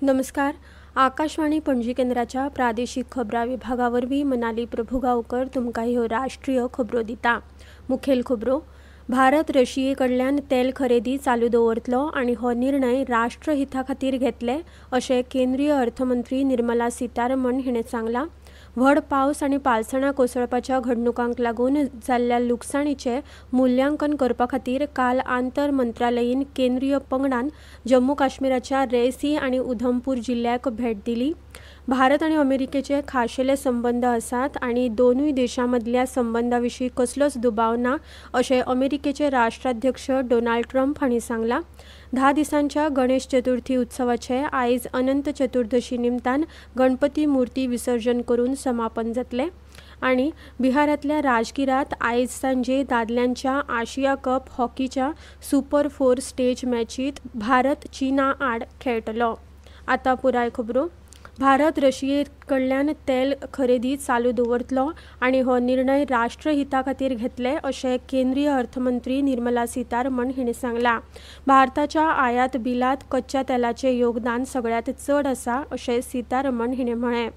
नमस्कार. आकाशवाणी पणजी केंद्राच्या प्रादेशिक खबरां विभागावरवीं मनाली प्रभुगांवकर तुमकां ह्यो राष्ट्रीय खबरो दिता. मुखेल खबरो. भारत रशिये कडल्यान तेल खरेदी चालू दवरतलो आनी हो निर्णय राष्ट्रहिता खातीर घेतले अशें केंद्रीय अर्थमंत्री निर्मला सीतारमण हिणें सांगलां. व्हड पावस आनी पालसणां कोसळपाच्या घडणुकांक लागून जाल्ल्या लुकसाणीचें मुल्यांकन करपा खातीर काल आंतर मंत्रालयीन केंद्रीय पंगडान जम्मू काश्मीराच्या रेसी आनी उधमपूर जिल्ह्याक भेट दिली. भारत आनी अमेरिकेचे खाशेले संबंद आसात आनी दोनूय देशां मदल्या संबंदां विशीं कसलोच दुबाव ना अशें अमेरिकेचे राष्ट्राध्यक्ष डोनाल्ड ट्रम्प हांणी सांगलां. 10 दिसांच्या गणेश चतुर्थी उत्सवाचे आयज अनंत चतुर्दशी निमतान गणपती मुर्ती विसर्जन करून समापन जातले आनी बिहारांतल्या राजगिरात आयज सांजे दादल्यांच्या आशिया कप हॉकीच्या सुपर 4 स्टेज मॅचींत भारत चीना आड खेळटलो. आतां पुराय खबरो. भारत रशिये कडल्यान तेल खरेदी चालू दवरतलो आनी हो निर्णय राष्ट्रहिता खातीर घेतले अशें केंद्रीय अर्थमंत्री निर्मला सीतारमण हिणें सांगलां. भारताच्या आयात बिलांत कच्च्या तेलाचें योगदान सगळ्यांत चड आसा अशें सीतारमण हिणें म्हळें.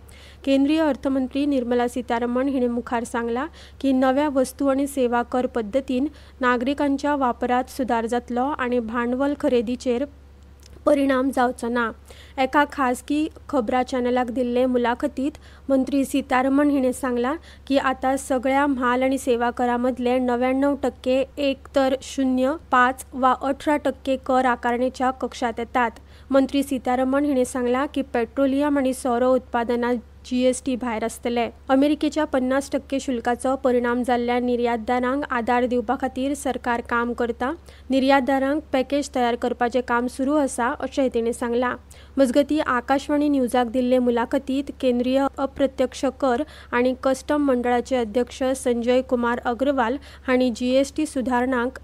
केंद्रीय अर्थमंत्री निर्मला सीतारमण हिणें मुखार सांगलां की नव्या वस्तू आनी सेवा कर पद्दतीन नागरिकांच्या वापरांत सुदार जातलो आनी भांडवल खरेदीचेर परिणाम जावचो ना. एका खासगी खबरां चॅनलाक दिल्ले मुलाखतींत मंत्री सीतारमण हिणें सांगलां की आतां सगळ्या म्हाल आनी सेवा करा मदले 99% एक तर 0, 5 वा 18% कर आकारणेच्या कक्षांत येतात. मंत्री सीतारमण हिणें सांगलां की पेट्रोलियम आनी सोरो उत्पादनां GST भायर आसतले. अमेरिकेच्या 50% शुल्काचो परिणाम जाल्ल्या निर्यातदारांक आदार दिवपा खातीर सरकार काम करता. निर्यातदारांक पॅकेज तयार करपाचें काम सुरू आसा अशेंय तिणें सांगलां. मजगतीं आकाशवाणी न्यूजाक दिल्ले मुलाखतींत केंद्रीय अप्रत्यक्ष कर आनी कस्टम मंडळाचे अध्यक्ष संजय कुमार अग्रवाल हांणी GST सुदारणांक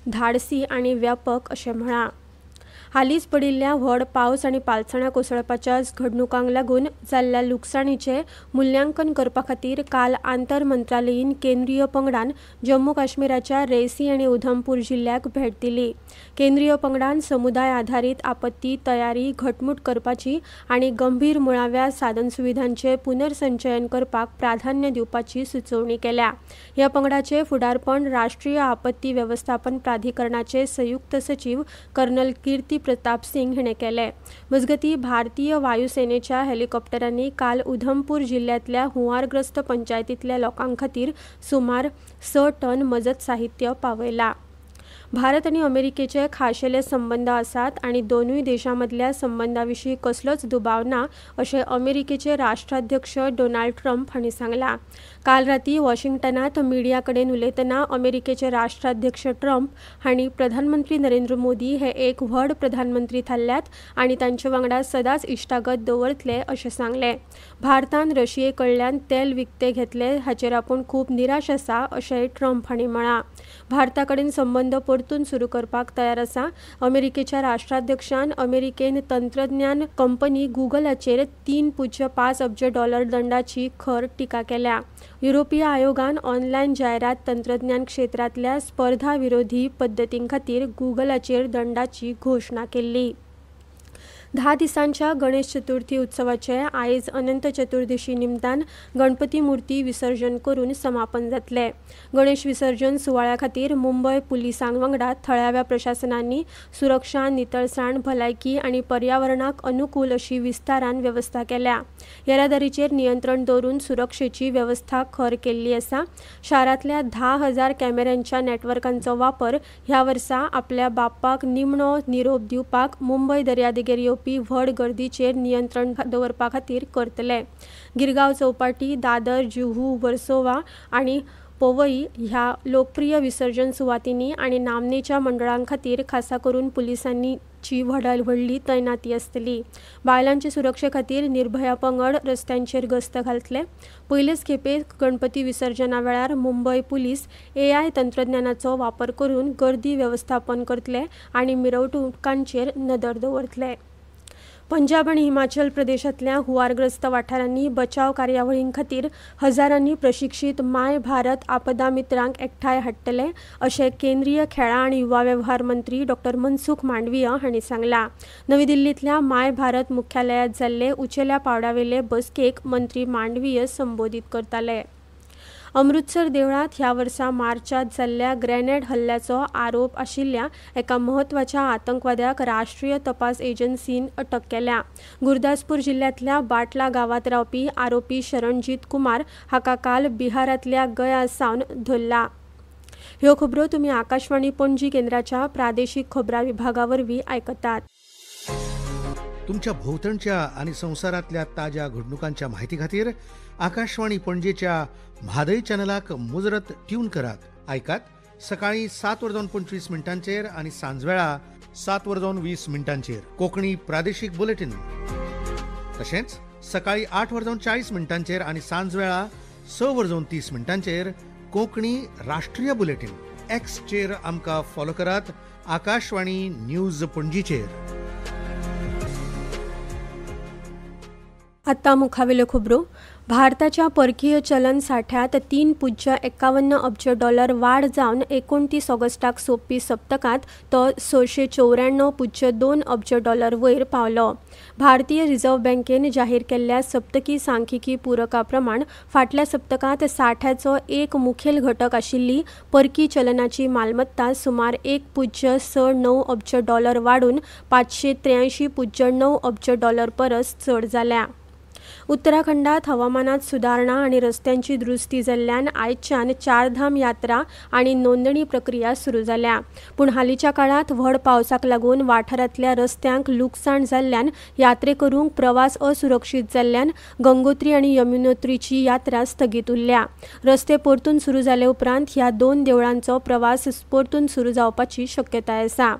धाडसी आनी व्यापक अशें म्हळां. हालींच पडिल्ल्या व्हड पावस आनी पालसणां कोसळपाच्या घडणुकांक लागून जाल्ल्या लुकसाणीचें मुल्यांकन करपा खातीर काल आंतर मंत्रालयीन केंद्रीय पंगडान जम्मू काश्मीराच्या रेसी आनी उधमपूर जिल्ह्याक भेट दिली. केंद्रीय पंगडान समुदाय आधारीत आपत्ती तयारी घटमूट करपाची आनी गंभीर मुळाव्या साधनसुविधांचें पुनर्संचयन करपाक प्राधान्य दिवपाची सुचोवणी केल्या. ह्या पंगडाचें फुडारपण राष्ट्रीय आपत्ती वेवस्थापन प्राधिकरणाचे संयुक्त सचीव कर्नल कीर्ती प्रताप सिंग हिणें केले. मजगतीं भारतीय वायुसेनेच्या हेलिकॉप्टरांनी काल उधमपूर जिल्ल्यांतल्या हुंवारग्रस्त पंचायतींतल्या लोकां खातीर सुमार 6 टन मजत साहित्य पावयलां. भारत आनी अमेरिकेचे खाशेले संबंद आसात आनी दोनूय देशां मदल्या संबंदां विशीं कसलोच दुबाव ना अशें अमेरिकेचे राष्ट्राध्यक्ष डोनाल्ड ट्रम्प हांणी सांगलां. काल रातीं वॉशिंग्टनांत मिडिया कडेन उलयतना अमेरिकेचे राष्ट्राध्यक्ष ट्रम्प हांणी प्रधानमंत्री नरेंद्र मोदी हे एक व्हड प्रधानमंत्री थारल्यात आनी तांचे वांगडा सदांच इश्टागत दवरतले अशें सांगलें. भारतान रशिये कडल्यान तेल विकतें घेतले हाचेर आपूण खूब निराश आसा अशेंय ट्रम्प हांणी म्हळां. भारता कडेन संबंद परतून सुरू करपाक तयार आसा. अमेरिकेच्या राष्ट्राध्यक्षान अमेरिकेन तंत्रज्ञान कंपनी गुगलाचेर $3.5 अब्ज दंडाची खर टिका केल्या. युरोपीय आयोगान ऑनलायन जायरात तंत्रज्ञान क्षेत्रांतल्या स्पर्धा विरोधी पद्दतीं खातीर गुगलाचेर दंडाची घोशणा केल्ली. 10 दिसांच्या गणेश चतुर्थी उत्सवाचे आयज अनंत चतुर्दशी निमतान गणपती मुर्ती विसर्जन करून समापन जातले. गणेश विसर्जन सुवाळ्या खातीर मुंबय पुलिसां वांगडा थळाव्या प्रशासनांनी सुरक्षा, नितळसाण, भलायकी आनी पर्यावरणाक अनुकूल अशी विस्तारान वेवस्था केल्या. येरादारीचेर नियंत्रण दवरून सुरक्षेची वेवस्था खर केल्ली आसा. शारांतल्या 10,000 कॅमेऱ्यांच्या नेटवर्कांचो वापर ह्या वर्सा आपल्या बाप्पाक निमणो निरोप दिवपाक मुंबय दर्यादेगेर येवपी व्हड गर्दीचेर नियंत्रण दवरपा खातीर करतले. गिरगांव चौपाटी, दादर, जुहू, वर्सोवा आनी पवई ह्या लोकप्रिय विसर्जन सुवातींनी आनी नामनेच्या मंडळां खातीर खासा करून पुलिसांची व्हडली तैनाती आसतली. बायलांचे सुरक्षे खातीर निर्भया पंगड रस्त्यांचेर गस्त घालतले. पयलेच खेपे गणपती विसर्जना वेळार मुंबय पुलीस AI तंत्रज्ञानाचो वापर करून गर्दी वेवस्थापन करतले आनी मिरवणुकांचेर नदर दवरतले. पंजाब आणि हिमाचल प्रदेशातल्या हुवारग्रस्त वाठारांनी बचाव कार्यावळींखातीर हजारांनी प्रशिक्षीत माय भारत आपदा मित्रांक एकठांय हाडटले अशें केंद्रीय खेळां आनी युवा वेव्हार मंत्री डॉ मनसुख मांडवीय हांणी सांगलां। नवी दिल्लींतल्या माय भारत मुख्यालयात जाल्ले उंचेल्या पावड्यावेले बसकेक मंत्री मांडवीय संबोधीत करताले। अमृतसर देवळांत ह्या वर्सा मार्चांत जाल्ल्या ग्रेनेड हल्ल्याचो आरोप आशिल्ल्या एका म्हत्वाच्या आतंकवाद्याक राष्ट्रीय तपास एजन्सीन अटक केल्या। गुरदासपूर जिल्ल्यांतल्या बाटला गांवांत रावपी आरोपी शरणजीत कुमार हाका काल बिहारांतल्या गया सावन धरला। ह्यो खबरो तुमी आकाशवाणी पणजी केंद्राच्या प्रादेशीक खबरां विभागावरवीं आयकतात। तुमच्या भोवतणच्या आणि संवसारांतल्या ताज्या घडणुकांच्या म्हायती खातीर आकाशवाणी पणजेच्या म्हादय चॅनलाक मुजरत ट्यून करात। आयकात सकाळी 7:25 आणि सांजवेळा 7:20 कोंकणी प्रादेशीक बुलेटिन। तशेंच सकाळी 8:40 आणि सांजवेळा 6:30 कोंकणी राष्ट्रीय बुलेटिन। एक्सचेर आमकां फॉलो करात, आकाशवाणी न्यूज पणजीचेर। आतां मुखावेल्यो खबरो। भारताच्या परकीय चलन सांठ्यात 3.51 अब्ज डॉलर वाड जावन 29 ऑगस्टाक सोंपपी सप्तकांत तो 694.2 अब्ज डॉलर वयर पावलो। भारतीय रिझर्व्ह बँकेन जाहीर केल्ल्या सप्तकी सांख्यिकी पुरका प्रमाण फाटल्या सप्तकांत सांठ्याचो एक मुखेल घटक आशिल्ली परकी चलनाची मालमत्ता सुमार 1.69 अब्ज डॉलर वाडून 583.9 अब्ज डॉलर परस चड जाल्या। उत्तराखंडात हवामानात सुदारणा आणि रस्त्यांची दुरुस्ती जाल्ल्यान आयच्यान चारधाम यात्रा आणि नोंदणी प्रक्रिया सुरू जाल्या। पूण हालींच्या काळात व्हड पावसाक लागून वाठारांतल्या रस्त्यांक लुकसाण जाल्ल्यान यात्रेकरूंक प्रवास असुरक्षीत जाल्ल्यान गंगोत्री आणि यमुनोत्रीची यात्रा स्थगीत उरल्या। रस्ते परतून सुरू जाले उपरांत ह्या दोन देवळांचो प्रवास परतून सुरू जावपाची शक्यताय आसा।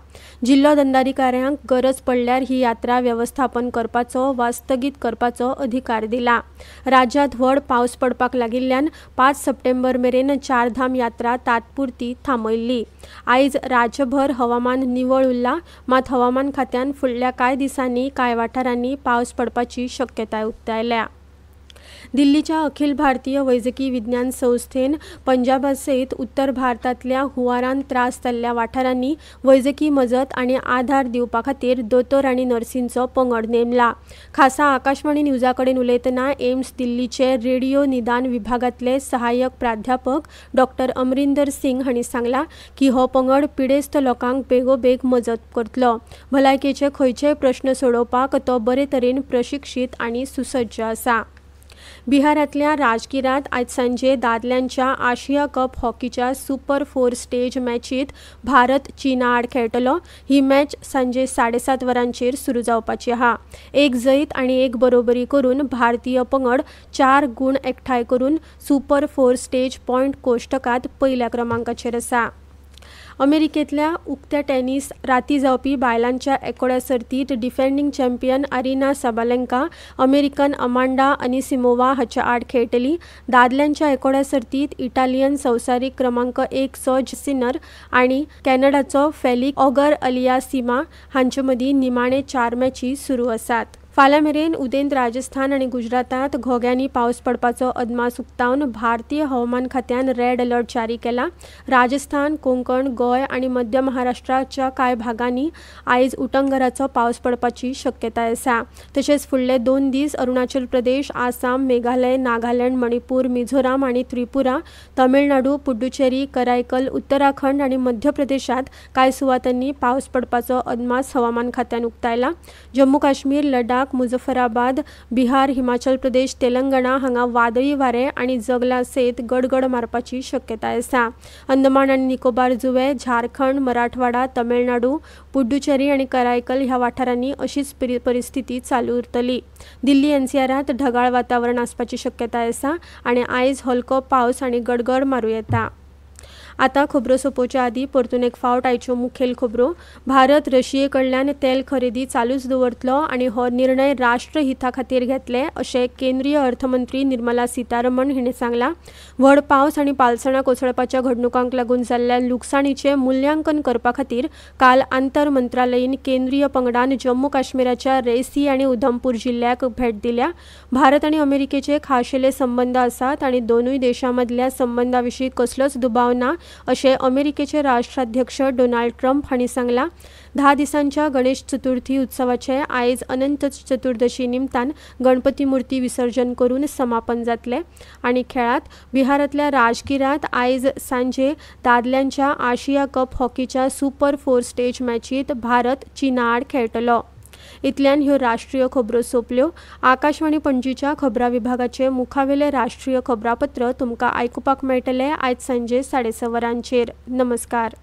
जिल्लो दंडाधिकाऱ्यांक गरज पडल्यार ही यात्रा व्यवस्थापन करपाचो वा स्थगीत करपाचो अधिकार दिला। राज्यात व्हड पावस पडपाक लागिल्ल्यान 5 सप्टेंबर मेरेन चारधाम यात्रा तात्पुरती थांबयल्ली। आयज राज्यभर हवामान निवळ उरला, मात हवामान खात्यान फुडल्या कांय दिसांनी कांय वाठारांनी पावस पडपाची शक्यताय उक्तायल्या। दिल्लीच्या अखिल भारतीय वैजकी विज्ञान संस्थेन पंजाबा सयत उत्तर भारतांतल्या हुंवारान त्रास जाल्ल्या वाठारांनी वैजकी मजत आनी आधार दिवपा खातीर दोतोर आनी नर्सींचो पंगड नेमला। खासा आकाशवाणी न्यूजा कडेन उलयतना एम्स दिल्लीचे रेडिओ निदान विभागांतले सहाय्यक प्राध्यापक डॉ अमरिंदर सिंग हांणी सांगलां की हो पंगड पिडेस्त लोकांक बेगोबेग मजत करतलो। भलायकेचे खंयचेय प्रश्न सोडोवपाक तो बरे तरेन प्रशिक्षीत आनी सुसज्ज आसा। बिहारांतल्या राजगिरांत आयज सांजे दादल्यांच्या आशिया कप हॉकीच्या सुपर 4 स्टेज मॅचीत भारत चीना आड खेळटलो। ही मॅच सांजे 7:30 वरांचेर सुरू जावपाची आहा। 1 जैत आनी 1 बरोबरी करून भारतीय पंगड 4 गुण एकठांय करून सुपर 4 स्टेज पॉयंट कोश्टकांत पयल्या क्रमांकाचेर आसा। अमेरिकेंतल्या उक्त्या टेनिस राती जावपी बायलांच्या एकोड्या सर्तीत defending champion Aryna Sabalenka American Amanda Anisimova हाच्या आड खेळटली। दादल्यांच्या एकोड्या सर्तीत इटालियन संवसारीक क्रमांक 1 सर्ज सिनर आनी कॅनडाचो फेलिक्स ऑगर अलियासीमा हांचे मदीं निमाणे 4 मॅची सुरू आसात। फाल्यां मेरेन उदेंत राजस्थान आनी गुजरातांत घोग्यांनी पावस पडपाचो अदमास उक्तावन भारतीय हवामान खात्यान रेड अलर्ट जारी केला। राजस्थान, कोंकण, गोंय आनी मध्य महाराष्ट्राच्या कांय भागांनी आयज उटंगराचो पावस पडपाची शक्यताय आसा। तशेंच फुडले 2 दीस अरुणाचल प्रदेश, आसाम, मेघालय, नागालँड, मणिपूर, मिझोराम आनी त्रिपुरा, तमिळनाडू, पुडुचेरी, करायकल, उत्तराखंड आनी मध्य प्रदेशात कांय सुवातांनी पावस पडपाचो अदमास हवामान खात्यान उक्तायला। जम्मू काश्मीर, लडाख, मुझफ्फराबाद, बिहार, हिमाचल प्रदेश, तेलंगणा हांगा वादळी वारे आनी जगला सयत गडगड मारपाची शक्यताय आसा। अंदमान आनी निकोबार जुंवे, झारखंड, मराठवाडा, तमिळनाडू, पुडुचेरी आनी करायकल ह्या वाठारांनी अशीच परिस्थिती चालू उरतली। दिल्ली एनसीआरांत ढगाळ वातावरण आसपाची शक्यताय आसा आनी आयज हलको पावस आनी गडगड मारूं येता। आता खबरो सोंपोवच्या आदीं परतून एक फावट आयच्यो मुखेल खबरो. भारत रशिये कडल्यान तेल खरेदी चालूच दवरतलो आनी हो निर्णय राष्ट्र हिता खातीर घेतले अशें केंद्रीय अर्थमंत्री निर्मला सीतारमण हिणें सांगलां. व्हड पावस आनी पालसणां कोसळपाच्या घडणुकांक लागून जाल्ल्या लुकसाणीचें मुल्यांकन करपा खातीर काल आंतर मंत्रालयीन केंद्रीय पंगडान जम्मू काश्मीराच्या रेसी आनी उधमपूर जिल्ह्याक भेट दिल्या. भारत आनी अमेरिकेचे खाशेले संबंद आसात आनी दोनूय देशां मदल्या संबंदां विशीं कसलोच दुबाव ना अशें अमेरिकेचे राष्ट्राध्यक्ष डोनाल्ड ट्रम्प हांणी सांगलां. 10 दिसांच्या गणेश चतुर्थी उत्सवाचे आयज अनंत चतुर्दशी निमतान गणपती मुर्ती विसर्जन करून समापन जातले. आनी खेळांत बिहारांतल्या राजगिरांत आयज सांजे दादल्यांच्या आशिया कप हॉकीच्या सुपर 4 स्टेज मॅचींत भारत चीना आड खेळटलो. इतल्यान ह्यो राष्ट्रीय खबरो सोंपल्यो. आकाशवाणी पणजीच्या खबरां विभागाचे मुखावेले राष्ट्रीय खबरापत्र तुमकां आयकुपाक मेळटले आयज सांजे 6:30 वरांचेर. नमस्कार.